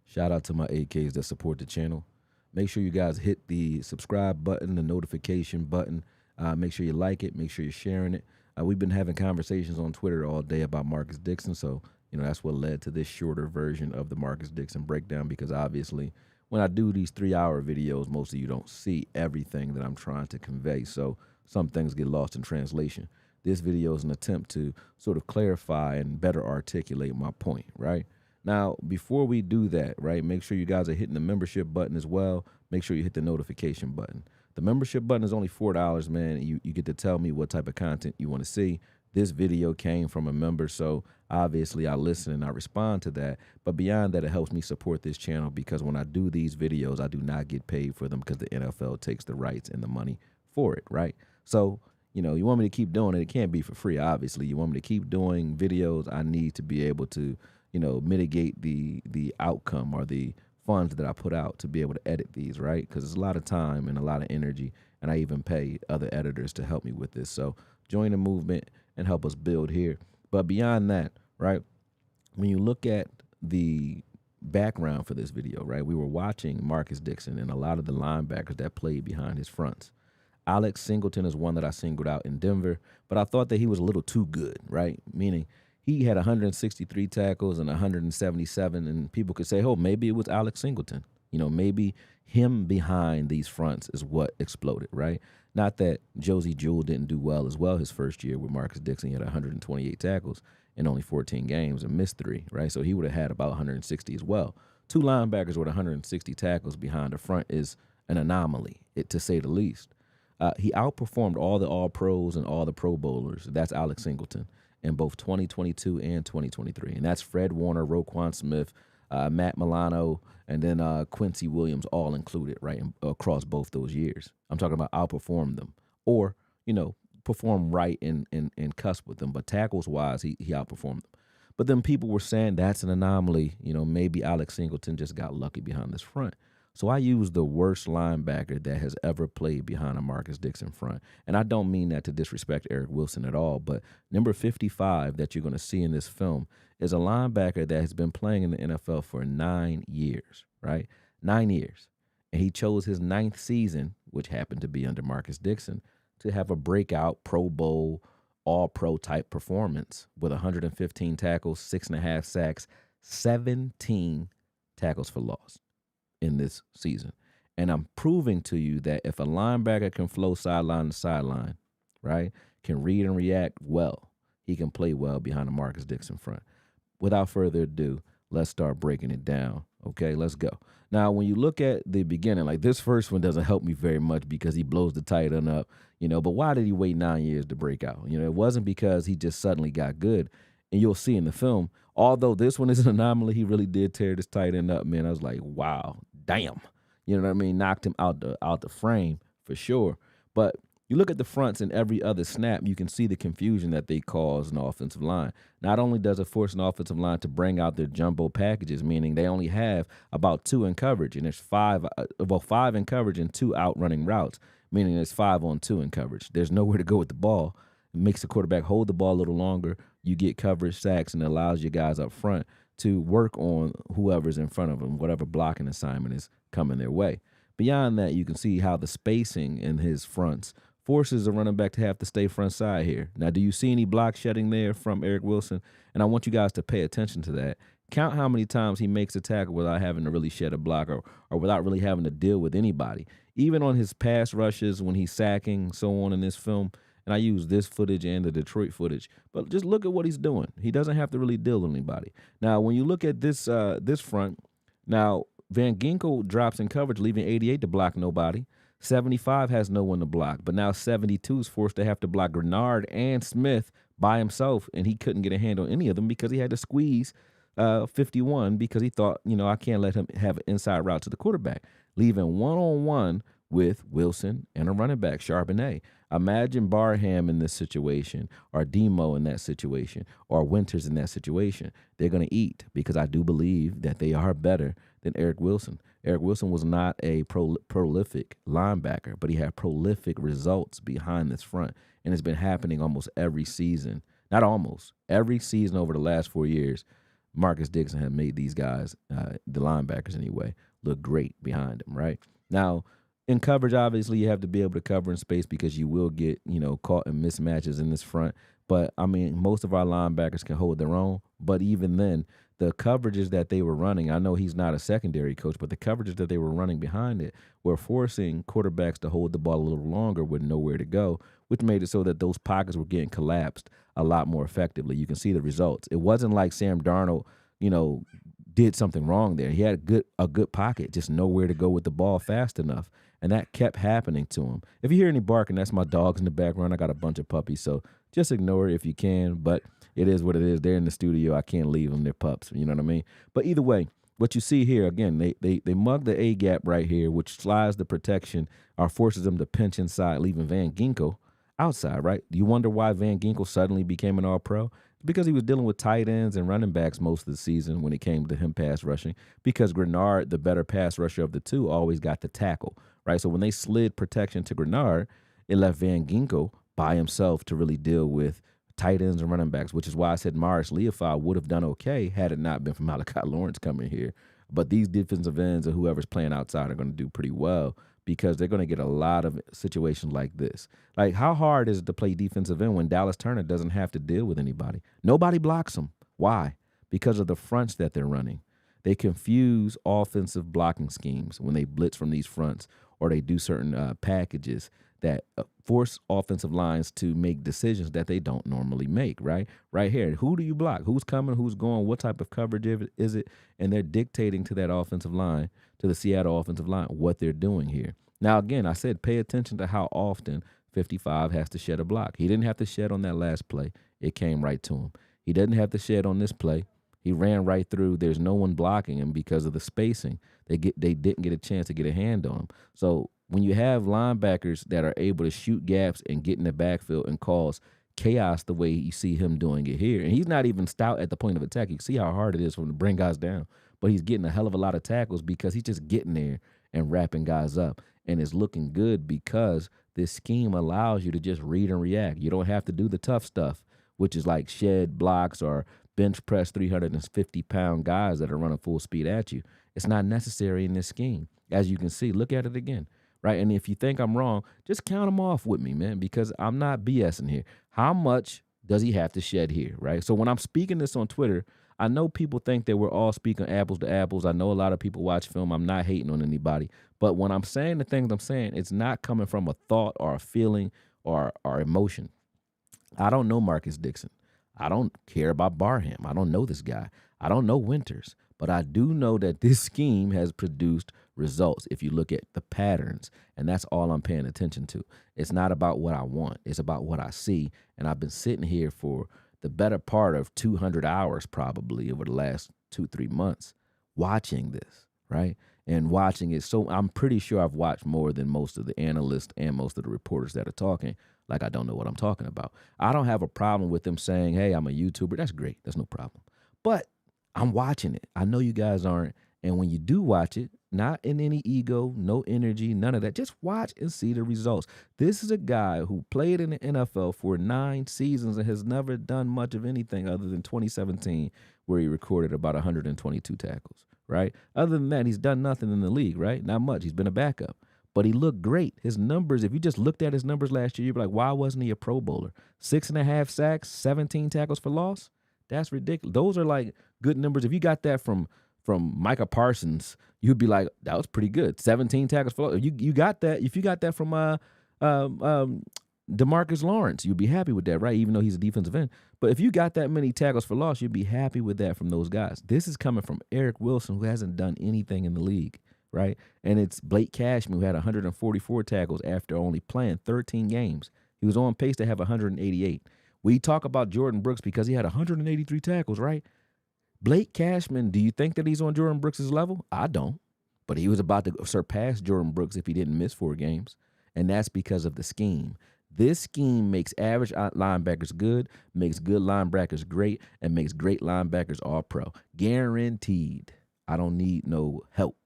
Shout out to my AKs that support the channel. Make sure you guys hit the subscribe button, the notification button. Make sure you like it. Make sure you're sharing it. We've been having conversations on Twitter all day about Marcus Dixon, so that's what led to this shorter version of the Marcus Dixon breakdown, because obviously when I do these 3-hour videos, most of you don't see everything that I'm trying to convey, so some things get lost in translation. This video is an attempt to sort of clarify and better articulate my point, right? Now, before we do that, right, make sure you guys are hitting the membership button as well. Make sure you hit the notification button. The membership button is only $4, man. You get to tell me what type of content you want to see. This video came from a member, so obviously I listen and I respond to that. But beyond that, it helps me support this channel, because when I do these videos, I do not get paid for them, because the NFL takes the rights and the money for it, right? So, you want me to keep doing it. It can't be for free, obviously. You want me to keep doing videos, I need to be able to, mitigate the outcome or the funds that I put out to be able to edit these, right? Because it's a lot of time and a lot of energy, and I even pay other editors to help me with this. So join the movement and help us build here. But beyond that, right, when you look at the background for this video, right, we were watching Marcus Dixon and a lot of the linebackers that played behind his fronts. Alex Singleton is one that I singled out in Denver, but I thought that he was a little too good, right? Meaning he had 163 tackles and 177, and people could say, oh, maybe it was Alex Singleton. Maybe him behind these fronts is what exploded, right? Not that Josie Jewell didn't do well as well his first year with Marcus Dixon. He had 128 tackles in only 14 games and missed 3, right? So he would have had about 160 as well. 2 linebackers with 160 tackles behind the front is an anomaly, to say the least. He outperformed all the All-Pros and all the Pro Bowlers. That's Alex Singleton in both 2022 and 2023. And that's Fred Warner, Roquan Smith, Matt Milano, and then Quincy Williams all included, right, across both those years. I'm talking about outperform them, or, perform right in cusp with them. But tackles-wise, he outperformed them. But then people were saying that's an anomaly. Maybe Alex Singleton just got lucky behind this front. So I used the worst linebacker that has ever played behind a Marcus Dixon front. And I don't mean that to disrespect Eric Wilson at all, but number 55 that you're going to see in this film is a linebacker that has been playing in the NFL for 9 years, right? 9 years. And he chose his 9th season, which happened to be under Marcus Dixon, to have a breakout Pro Bowl, All-Pro type performance with 115 tackles, 6.5 sacks, 17 tackles for loss in this season. And I'm proving to you that if a linebacker can flow sideline to sideline, right, can read and react well, he can play well behind a Marcus Dixon front. Without further ado, let's start breaking it down. Okay, let's go. Now, when you look at the beginning, like this first one doesn't help me very much because he blows the tight end up, but why did he wait 9 years to break out? It wasn't because he just suddenly got good. And you'll see in the film, although this one is an anomaly, he really did tear this tight end up, man. I was like, wow, damn. You know what I mean? Knocked him out the frame for sure. But you look at the fronts in every other snap, you can see the confusion that they cause in the offensive line. Not only does it force an offensive line to bring out their jumbo packages, meaning they only have about 2 in coverage, and there's 5 in coverage and 2 outrunning routes, meaning there's 5 on 2 in coverage. There's nowhere to go with the ball. It makes the quarterback hold the ball a little longer. You get coverage sacks, and it allows your guys up front to work on whoever's in front of them, whatever blocking assignment is coming their way. Beyond that, you can see how the spacing in his fronts forces a running back to have to stay front side here. Now, do you see any block shedding there from Eric Wilson? And I want you guys to pay attention to that. Count how many times he makes a tackle without having to really shed a block or without really having to deal with anybody. Even on his pass rushes when he's sacking, so on in this film, and I use this footage and the Detroit footage, but just look at what he's doing. He doesn't have to really deal with anybody. Now, when you look at this front, now Van Ginkel drops in coverage, leaving 88 to block nobody. 75 has no one to block, but now 72 is forced to have to block Grenard and Smith by himself, and he couldn't get a hand on any of them because he had to squeeze 51 because he thought, I can't let him have an inside route to the quarterback, leaving one-on-one with Wilson and a running back, Charbonnet. Imagine Barham in this situation, or Demo in that situation, or Winters in that situation. They're going to eat because I do believe that they are better than Eric Wilson. Eric Wilson was not a prolific linebacker, but he had prolific results behind this front, and it's been happening almost every season. Not almost. Every season over the last 4 years, Marcus Dixon had made these guys, the linebackers anyway, look great behind him, right? Now, in coverage, obviously, you have to be able to cover in space because you will get, caught in mismatches in this front. But, I mean, most of our linebackers can hold their own. But even then, the coverages that they were running, I know he's not a secondary coach, but the coverages that they were running behind it were forcing quarterbacks to hold the ball a little longer with nowhere to go, which made it so that those pockets were getting collapsed a lot more effectively. You can see the results. It wasn't like Sam Darnold, did something wrong there. He had a good pocket, just nowhere to go with the ball fast enough. And that kept happening to him. If you hear any barking, that's my dogs in the background. I got a bunch of puppies, so just ignore it if you can. But it is what it is. They're in the studio. I can't leave them. They're pups. You know what I mean? But either way, what you see here, again, they mug the A gap right here, which slides the protection or forces them to pinch inside, leaving Van Ginkel outside, right? You wonder why Van Ginkel suddenly became an all-pro? Because he was dealing with tight ends and running backs most of the season when it came to him pass rushing, because Grenard, the better pass rusher of the two, always got the tackle, right? So when they slid protection to Grenard, it left Van Ginkel by himself to really deal with tight ends and running backs, which is why I said Morris Leafau would have done okay had it not been for Malachi Lawrence coming here. But these defensive ends or whoever's playing outside are going to do pretty well because they're going to get a lot of situations like this. Like, how hard is it to play defensive end when Dallas Turner doesn't have to deal with anybody? Nobody blocks him. Why? Because of the fronts that they're running. They confuse offensive blocking schemes when they blitz from these fronts or they do certain packages that force offensive lines to make decisions that they don't normally make, right? Right here, who do you block? Who's coming? Who's going? What type of coverage is it? And they're dictating to that offensive line, to the Seattle offensive line, what they're doing here. Now, again, I said pay attention to how often 55 has to shed a block. He didn't have to shed on that last play. It came right to him. He doesn't have to shed on this play. He ran right through. There's no one blocking him because of the spacing. They didn't get a chance to get a hand on him. So when you have linebackers that are able to shoot gaps and get in the backfield and cause chaos the way you see him doing it here, and he's not even stout at the point of attack. You can see how hard it is for him to bring guys down, but he's getting a hell of a lot of tackles because he's just getting there and wrapping guys up, and it's looking good because this scheme allows you to just read and react. You don't have to do the tough stuff, which is like shed blocks or bench press 350-pound guys that are running full speed at you. It's not necessary in this scheme. As you can see, look at it again. Right, and if you think I'm wrong, just count them off with me, man, because I'm not BSing here. How much does he have to shed here, right? So when I'm speaking this on Twitter, I know people think that we're all speaking apples to apples. I know a lot of people watch film. I'm not hating on anybody. But when I'm saying the things I'm saying, it's not coming from a thought or a feeling or emotion. I don't know Marcus Dixon. I don't care about Barham. I don't know this guy. I don't know Winters. But I do know that this scheme has produced results if you look at the patterns, and that's all I'm paying attention to. It's not about what I want. It's about what I see, and I've been sitting here for the better part of 200 hours probably over the last 2-3 months watching this, right? And watching it. So I'm pretty sure I've watched more than most of the analysts and most of the reporters that are talking like I don't know what I'm talking about. I don't have a problem with them saying, hey, I'm a YouTuber. That's great. That's no problem. But I'm watching it. I know you guys aren't. And when you do watch it, not in any ego, no energy, none of that, just watch and see the results. This is a guy who played in the NFL for 9 seasons and has never done much of anything other than 2017, where he recorded about 122 tackles, right? Other than that, he's done nothing in the league, right? Not much. He's been a backup. But he looked great. His numbers, if you just looked at his numbers last year, you'd be like, why wasn't he a Pro Bowler? 6.5 sacks, 17 tackles for loss? That's ridiculous. Those are like good numbers. If you got that from Micah Parsons, you'd be like, that was pretty good. 17 tackles for loss. You got that. If you got that from DeMarcus Lawrence, you'd be happy with that, right? Even though he's a defensive end. But if you got that many tackles for loss, you'd be happy with that from those guys. This is coming from Eric Wilson, who hasn't done anything in the league, right? And it's Blake Cashman, who had 144 tackles after only playing 13 games. He was on pace to have 188. We talk about Jordan Brooks because he had 183 tackles, right? Blake Cashman, do you think that he's on Jordan Brooks' level? I don't. But he was about to surpass Jordan Brooks if he didn't miss 4 games. And that's because of the scheme. This scheme makes average linebackers good, makes good linebackers great, and makes great linebackers all pro. Guaranteed. I don't need no help.